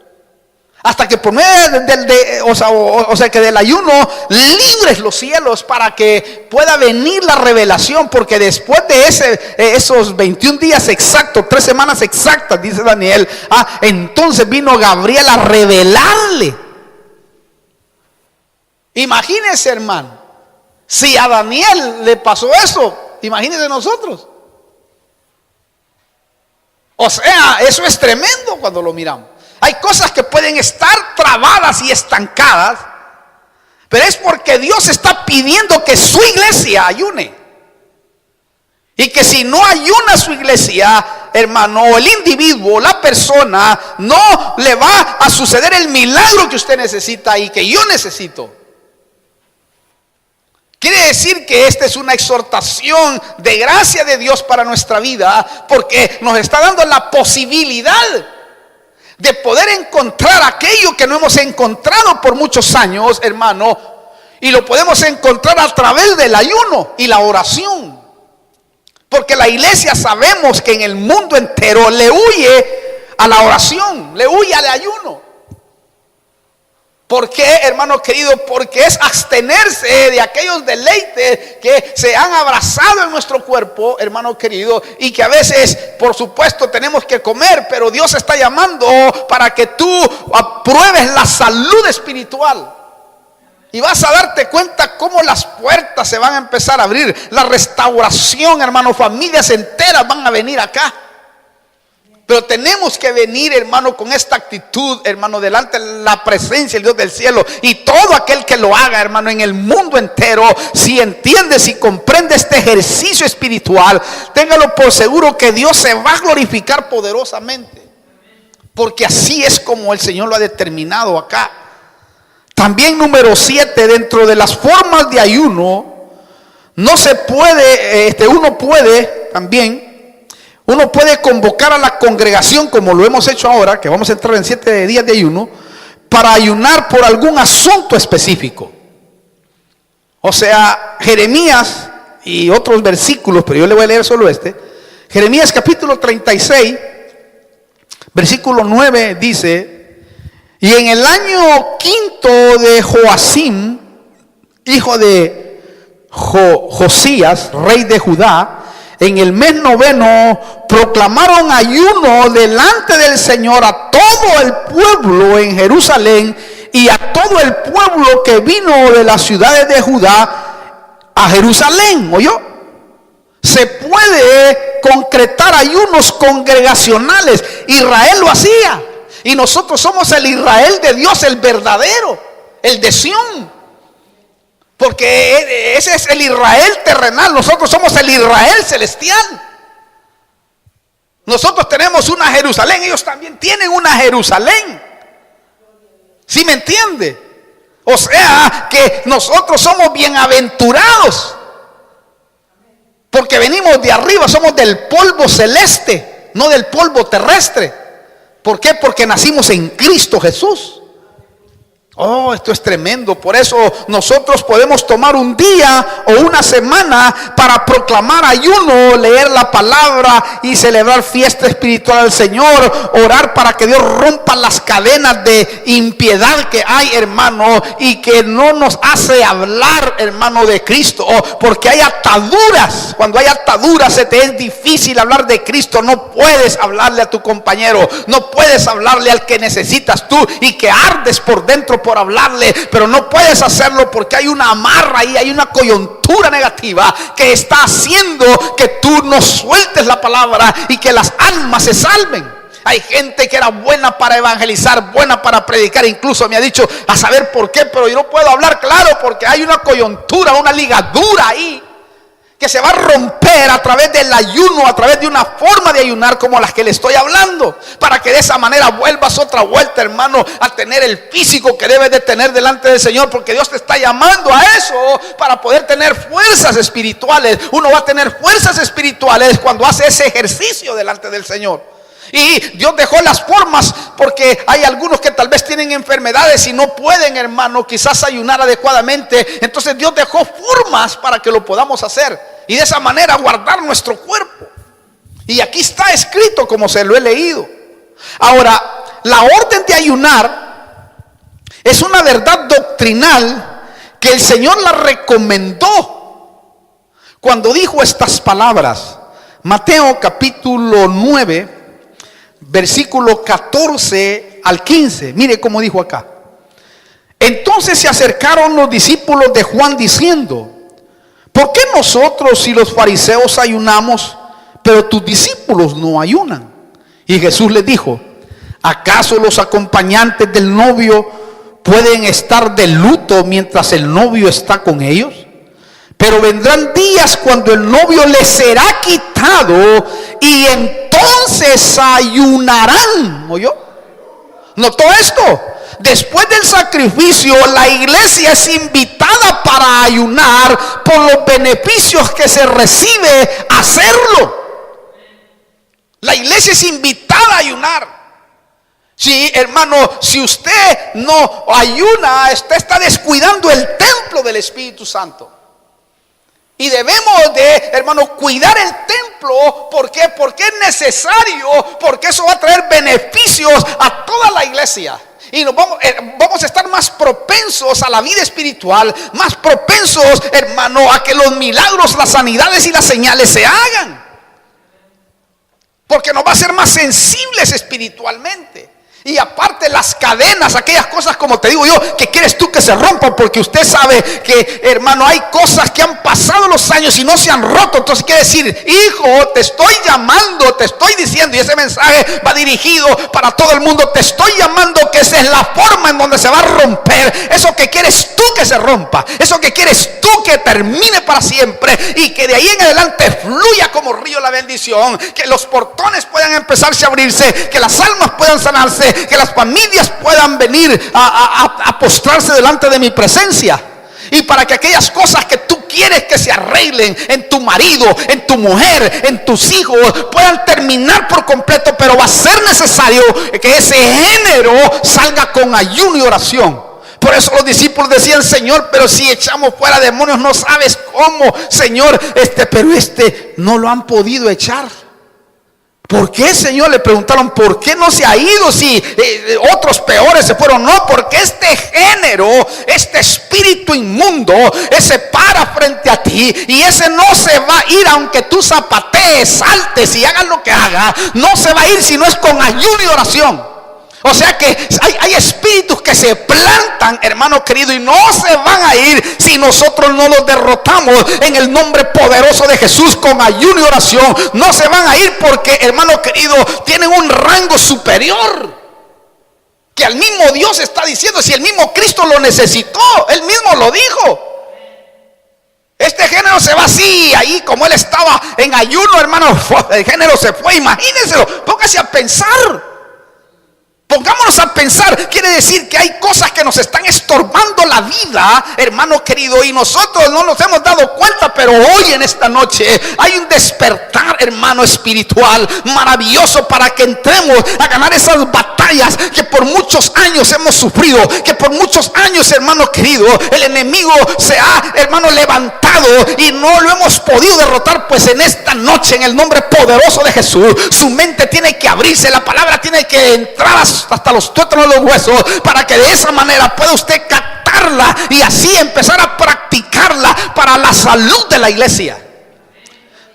Hasta que por medio o sea que del ayuno libres los cielos para que pueda venir la revelación, porque después de esos 21 días exactos, 3 semanas exactas, dice Daniel, entonces vino Gabriel a revelarle. Imagínense, hermano, si a Daniel le pasó eso, imagínense nosotros. O sea, eso es tremendo cuando lo miramos. Hay cosas que pueden estar trabadas y estancadas, pero es porque Dios está pidiendo que su iglesia ayune. Y que si no ayuna su iglesia, hermano, el individuo, la persona, no le va a suceder el milagro que usted necesita y que yo necesito. Quiere decir que esta es una exhortación de gracia de Dios para nuestra vida, porque nos está dando la posibilidad de poder encontrar aquello que no hemos encontrado por muchos años, hermano, y lo podemos encontrar a través del ayuno y la oración. Porque la iglesia, sabemos que en el mundo entero le huye a la oración, le huye al ayuno. ¿Por qué, hermano querido? Porque es abstenerse de aquellos deleites que se han abrazado en nuestro cuerpo, hermano querido, y que a veces, por supuesto, tenemos que comer, pero Dios está llamando para que tú apruebes la salud espiritual. Y vas a darte cuenta cómo las puertas se van a empezar a abrir, la restauración, hermano, familias enteras van a venir acá. Pero tenemos que venir, hermano, con esta actitud, hermano, delante de la presencia del Dios del cielo. Y todo aquel que lo haga, hermano, en el mundo entero, si entiende, si comprende este ejercicio espiritual, téngalo por seguro que Dios se va a glorificar poderosamente. Porque así es como el Señor lo ha determinado acá. También número 7, dentro de las formas de ayuno, no se puede, uno puede convocar a la congregación, como lo hemos hecho ahora, que vamos a entrar en 7 días de ayuno, para ayunar por algún asunto específico. O sea, Jeremías y otros versículos, pero yo le voy a leer solo Jeremías capítulo 36, versículo 9 dice: y en el año 5 de Joacim, hijo de Josías, rey de Judá, en el mes 9 proclamaron ayuno delante del Señor a todo el pueblo en Jerusalén y a todo el pueblo que vino de las ciudades de Judá a Jerusalén. ¿Oyó? Se puede concretar ayunos congregacionales. Israel lo hacía. Y nosotros somos el Israel de Dios, el verdadero, el de Sión. Porque ese es el Israel terrenal, nosotros somos el Israel celestial. Nosotros tenemos una Jerusalén, ellos también tienen una Jerusalén. ¿Sí me entiende? O sea que nosotros somos bienaventurados. Porque venimos de arriba, somos del polvo celeste, no del polvo terrestre. ¿Por qué? Porque nacimos en Cristo Jesús. Oh, esto es tremendo. Por eso nosotros podemos tomar un día o una semana para proclamar ayuno, leer la palabra y celebrar fiesta espiritual al Señor, orar para que Dios rompa las cadenas de impiedad que hay, hermano, y que no nos hace hablar, hermano, de Cristo. Porque hay ataduras. Cuando hay ataduras se te es difícil hablar de Cristo. No puedes hablarle a tu compañero, no puedes hablarle al que necesitas tú y que ardes por dentro por hablarle, pero no puedes hacerlo porque hay una amarra ahí, hay una coyuntura negativa que está haciendo que tú no sueltes la palabra y que las almas se salven. Hay gente que era buena para evangelizar, buena para predicar, incluso me ha dicho a saber por qué, pero yo no puedo hablar claro porque hay una coyuntura, una ligadura ahí que se va a romper a través del ayuno, a través de una forma de ayunar como las que le estoy hablando, para que de esa manera vuelvas otra vuelta, hermano, a tener el físico que debes de tener delante del Señor, porque Dios te está llamando a eso para poder tener fuerzas espirituales. Uno va a tener fuerzas espirituales cuando hace ese ejercicio delante del Señor. Y Dios dejó las formas porque hay algunos que tal vez tienen enfermedades y no pueden, hermano, quizás ayunar adecuadamente. Entonces Dios dejó formas para que lo podamos hacer y de esa manera guardar nuestro cuerpo. Y aquí está escrito como se lo he leído. Ahora, la orden de ayunar es una verdad doctrinal que el Señor la recomendó cuando dijo estas palabras. Mateo capítulo 9, versículo 14 al 15. Mire cómo dijo acá. Entonces se acercaron los discípulos de Juan diciendo: ¿por qué nosotros y los fariseos ayunamos, pero tus discípulos no ayunan? Y Jesús les dijo: ¿acaso los acompañantes del novio pueden estar de luto mientras el novio está con ellos? Pero vendrán días cuando el novio les será quitado y entonces ayunarán. ¿Oyó? ¿Notó esto? Después del sacrificio, la iglesia es invitada para ayunar por los beneficios que se recibe hacerlo. La iglesia es invitada a ayunar. Sí, hermano, si usted no ayuna, usted está descuidando el templo del Espíritu Santo. Y debemos de, hermano, cuidar el templo. ¿Por qué? Porque es necesario, porque eso va a traer beneficios a toda la iglesia. Y nos vamos a estar más propensos a la vida espiritual, más propensos, hermano, a que los milagros, las sanidades y las señales se hagan. Porque nos va a hacer más sensibles espiritualmente. Y aparte las cadenas, aquellas cosas, como te digo yo, que quieres tú que se rompan, porque usted sabe que, hermano, hay cosas que han pasado los años y no se han roto. Entonces quiere decir: hijo, te estoy llamando, te estoy diciendo, y ese mensaje va dirigido para todo el mundo. Te estoy llamando que esa es la forma en donde se va a romper eso que quieres tú que se rompa, eso que quieres tú que termine para siempre, y que de ahí en adelante fluya como río la bendición, que los portones puedan empezarse a abrirse, que las almas puedan sanarse, que las familias puedan venir a postrarse delante de mi presencia. Y para que aquellas cosas que tú quieres que se arreglen en tu marido, en tu mujer, en tus hijos, puedan terminar por completo. Pero va a ser necesario que ese género salga con ayuno y oración. Por eso los discípulos decían: Señor, pero si echamos fuera demonios, no sabes cómo, Señor, pero no lo han podido echar. ¿Por qué, Señor? Le preguntaron: ¿por qué no se ha ido si otros peores se fueron? No, porque este género, este espíritu inmundo, ese para frente a ti, y ese no se va a ir aunque tú zapatees, saltes y hagas lo que hagas. No se va a ir si no es con ayuno y oración. O sea que hay espíritus que se plantan, hermano querido, y no se van a ir si nosotros no los derrotamos en el nombre poderoso de Jesús con ayuno y oración. No se van a ir porque, hermano querido, tienen un rango superior. que al mismo Dios está diciendo, si el mismo Cristo lo necesitó, Él mismo lo dijo. Este género se va así, ahí como Él estaba en ayuno, hermano, el género se fue, imagínenselo, póngase a pensar. Pongámonos a pensar, quiere decir que hay cosas que nos están estorbando la vida, hermano querido, y nosotros no nos hemos dado cuenta, pero hoy en esta noche hay un despertar, hermano, espiritual maravilloso para que entremos a ganar esas batallas que por muchos años hemos sufrido, que por muchos años, hermano querido, el enemigo se ha, hermano, levantado y no lo hemos podido derrotar. Pues en esta noche, en el nombre poderoso de Jesús, su mente tiene que abrirse, la palabra tiene que entrar hasta los tuétanos de los huesos, para que de esa manera pueda usted captarla y así empezar a practicarla para la salud de la iglesia.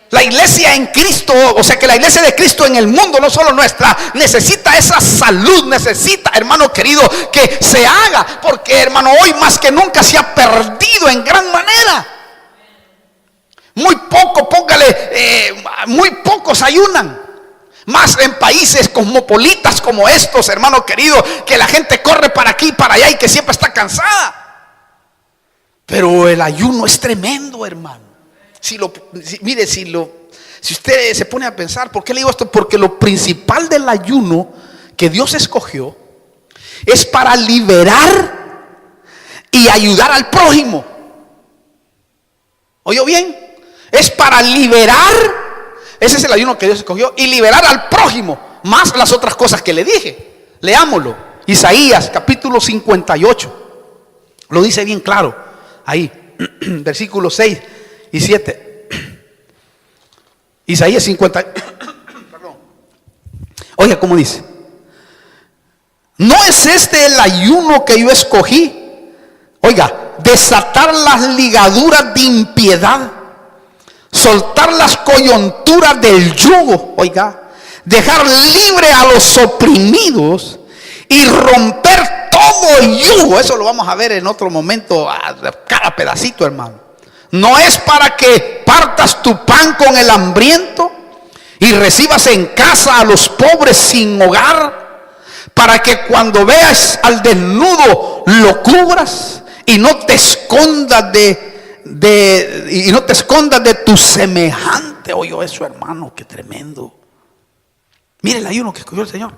La iglesia en Cristo, o sea que la iglesia de Cristo en el mundo, no solo nuestra, necesita esa salud, necesita, hermano querido, que se haga, porque hermano, hoy más que nunca se ha perdido en gran manera. Muy poco, muy pocos ayunan. Más en países cosmopolitas como estos, hermano querido, que la gente corre para aquí y para allá y que siempre está cansada. Pero el ayuno es tremendo, hermano. Si usted se pone a pensar, ¿por qué le digo esto? Porque lo principal del ayuno que Dios escogió es para liberar y ayudar al prójimo. ¿Oyó bien? Es para liberar. Ese es el ayuno que Dios escogió, y liberar al prójimo, más las otras cosas que le dije. Leámoslo. Isaías capítulo 58. Lo dice bien claro ahí, versículos 6 y 7. Isaías 50. Perdón. Oiga cómo dice: ¿no es este el ayuno que yo escogí? Oiga, desatar las ligaduras de impiedad, soltar las coyunturas del yugo, oiga, dejar libre a los oprimidos y romper todo yugo. Eso lo vamos a ver en otro momento, cada pedacito, hermano. No es para que partas tu pan con el hambriento y recibas en casa a los pobres sin hogar, para que cuando veas al desnudo lo cubras y no te escondas de tu semejante. Oye eso, hermano, qué tremendo. Mire el ayuno que escogió el Señor.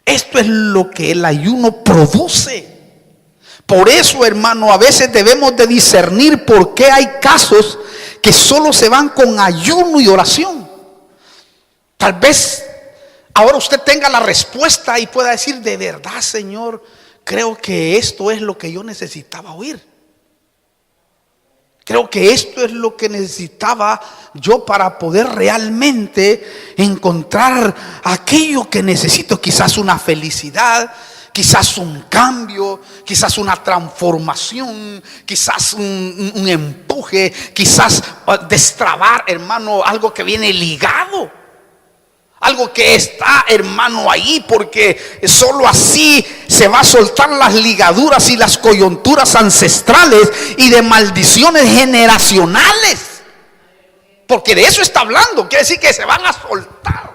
Esto es lo que el ayuno produce. Por eso, hermano, a veces debemos de discernir por qué hay casos que solo se van con ayuno y oración. Tal vez ahora usted tenga la respuesta y pueda decir: de verdad, Señor, creo que esto es lo que yo necesitaba oír. Creo que esto es lo que necesitaba yo para poder realmente encontrar aquello que necesito. Quizás una felicidad, quizás un cambio, quizás una transformación, quizás un empuje, quizás destrabar, hermano, algo que viene ligado. Algo que está, hermano, ahí, porque solo así se va a soltar las ligaduras y las coyunturas ancestrales y de maldiciones generacionales. Porque de eso está hablando. Quiere decir que se van a soltar.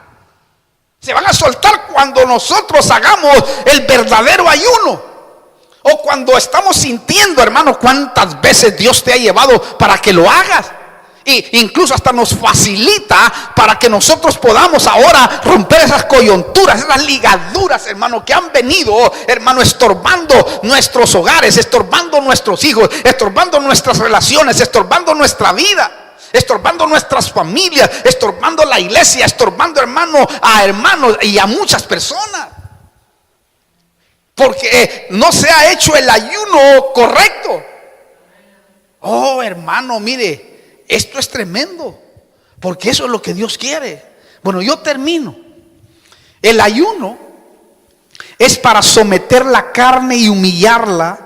Se van a soltar cuando nosotros hagamos el verdadero ayuno. O cuando estamos sintiendo, hermano, cuántas veces Dios te ha llevado para que lo hagas. Y incluso hasta nos facilita para que nosotros podamos ahora romper esas coyunturas, esas ligaduras, hermano, que han venido, hermano, estorbando nuestros hogares, estorbando nuestros hijos, estorbando nuestras relaciones, estorbando nuestra vida, estorbando nuestras familias, estorbando la iglesia, estorbando, hermano, a hermanos y a muchas personas. Porque no se ha hecho el ayuno correcto. Oh, hermano, mire, esto es tremendo, porque eso es lo que Dios quiere. Bueno, yo termino. El ayuno es para someter la carne y humillarla,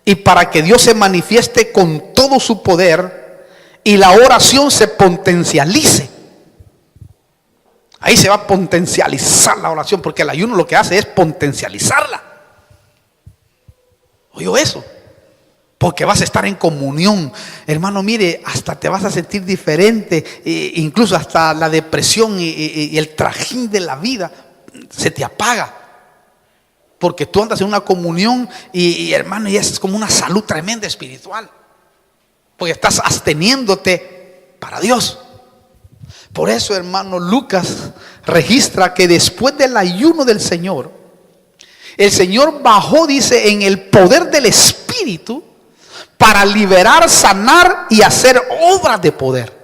y para que Dios se manifieste con todo su poder y la oración se potencialice. Ahí se va a potencializar la oración, porque el ayuno lo que hace es potencializarla. ¿Oyó eso? Porque vas a estar en comunión, hermano. Mire, hasta te vas a sentir diferente, incluso hasta la depresión y el trajín de la vida se te apaga. Porque tú andas en una comunión y hermano, y es como una salud tremenda espiritual. Porque estás absteniéndote para Dios. Por eso, hermano, Lucas registra que después del ayuno del Señor, el Señor bajó, dice, en el poder del Espíritu para liberar, sanar y hacer obras de poder.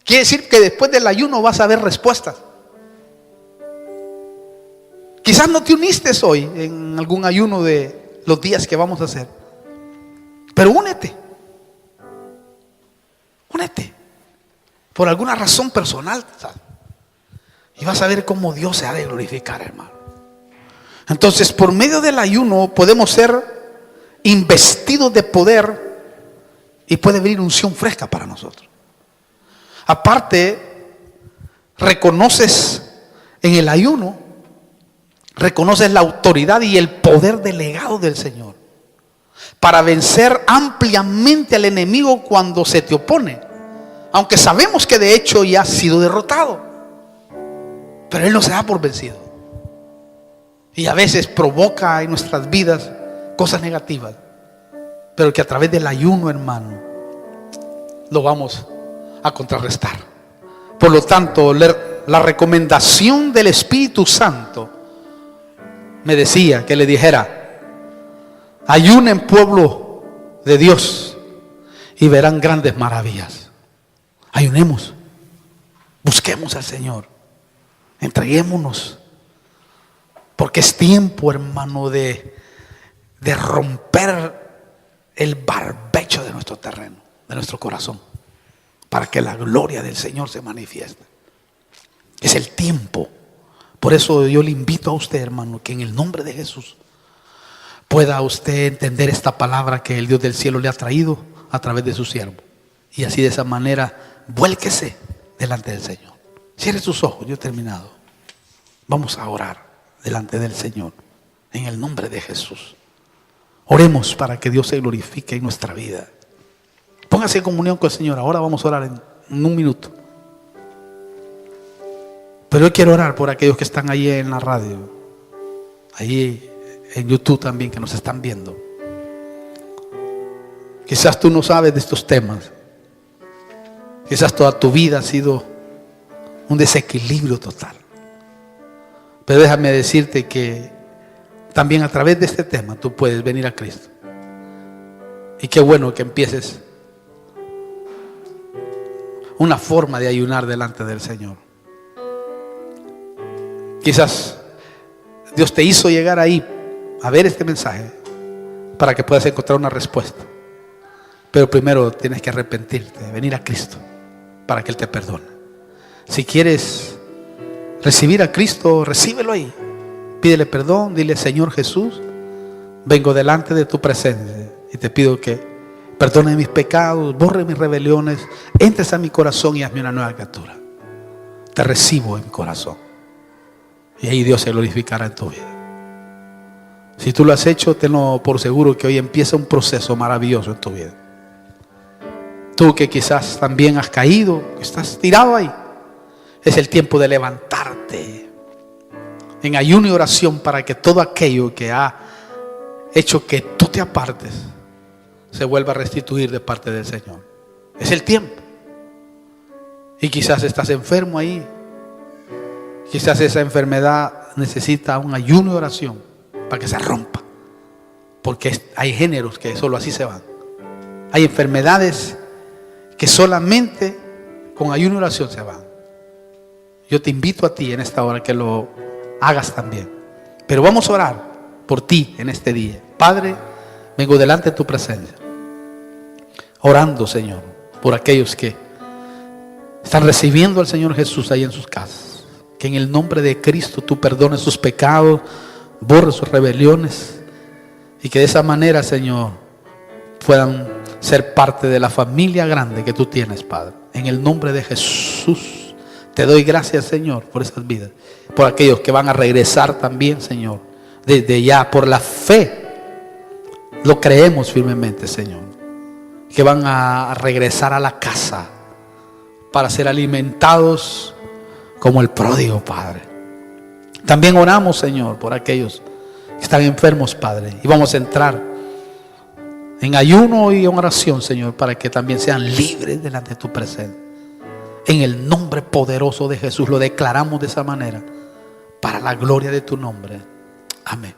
Quiere decir que después del ayuno vas a ver respuestas. Quizás no te uniste hoy en algún ayuno de los días que vamos a hacer, pero únete. Únete. Por alguna razón personal, ¿sabes? Y vas a ver cómo Dios se ha de glorificar, hermano. Entonces, por medio del ayuno podemos ser investidos de poder y puede venir unción fresca para nosotros. Aparte, reconoces en el ayuno, reconoces la autoridad y el poder delegado del Señor para vencer ampliamente al enemigo cuando se te opone. Aunque sabemos que de hecho ya ha sido derrotado, pero Él no se da por vencido. Y a veces provoca en nuestras vidas cosas negativas, pero que a través del ayuno, hermano, lo vamos a contrarrestar. Por lo tanto, la recomendación del Espíritu Santo me decía que le dijera: ayunen, pueblo de Dios, y verán grandes maravillas. Ayunemos, busquemos al Señor, entreguémonos, porque es tiempo, hermano, de romper el barbecho de nuestro terreno, de nuestro corazón, para que la gloria del Señor se manifieste. Es el tiempo. Por eso yo le invito a usted, hermano, que en el nombre de Jesús pueda usted entender esta palabra que el Dios del cielo le ha traído a través de su siervo. Y así, de esa manera, vuélquese delante del Señor. Cierre sus ojos, yo he terminado. Vamos a orar delante del Señor en el nombre de Jesús. Oremos para que Dios se glorifique en nuestra vida. Póngase en comunión con el Señor. Ahora vamos a orar en un minuto. Pero yo quiero orar por aquellos que están ahí en la radio, ahí en YouTube también, que nos están viendo. Quizás tú no sabes de estos temas. Quizás toda tu vida ha sido un desequilibrio total. Pero déjame decirte que también a través de este tema tú puedes venir a Cristo. Y qué bueno que empieces una forma de ayunar delante del Señor. Quizás Dios te hizo llegar ahí a ver este mensaje para que puedas encontrar una respuesta. Pero primero tienes que arrepentirte, venir a Cristo para que Él te perdone. Si quieres recibir a Cristo, recíbelo ahí. Pídele perdón, dile: Señor Jesús, vengo delante de tu presencia y te pido que perdone mis pecados, borre mis rebeliones, entres a mi corazón y hazme una nueva criatura. Te recibo en mi corazón. Y ahí Dios se glorificará en tu vida. Si tú lo has hecho, tenlo por seguro que hoy empieza un proceso maravilloso en tu vida. Tú que quizás también has caído, que estás tirado ahí, es el tiempo de levantarte en ayuno y oración para que todo aquello que ha hecho que tú te apartes se vuelva a restituir de parte del Señor. Es el tiempo. Y quizás estás enfermo ahí. Quizás esa enfermedad necesita un ayuno y oración para que se rompa. Porque hay géneros que solo así se van. Hay enfermedades que solamente con ayuno y oración se van. Yo te invito a ti en esta hora que lo hagas también. Pero vamos a orar por ti en este día. Padre, vengo delante de tu presencia, orando, Señor, por aquellos que están recibiendo al Señor Jesús ahí en sus casas. Que en el nombre de Cristo tú perdones sus pecados, borres sus rebeliones, y que de esa manera, Señor, puedan ser parte de la familia grande que tú tienes, Padre. En el nombre de Jesús te doy gracias, Señor, por esas vidas, por aquellos que van a regresar también, Señor, desde ya, por la fe. Lo creemos firmemente, Señor, que van a regresar a la casa para ser alimentados como el pródigo, Padre. También oramos, Señor, por aquellos que están enfermos, Padre. Y vamos a entrar en ayuno y en oración, Señor, para que también sean libres delante de tu presencia. En el nombre poderoso de Jesús lo declaramos de esa manera, para la gloria de tu nombre. Amén.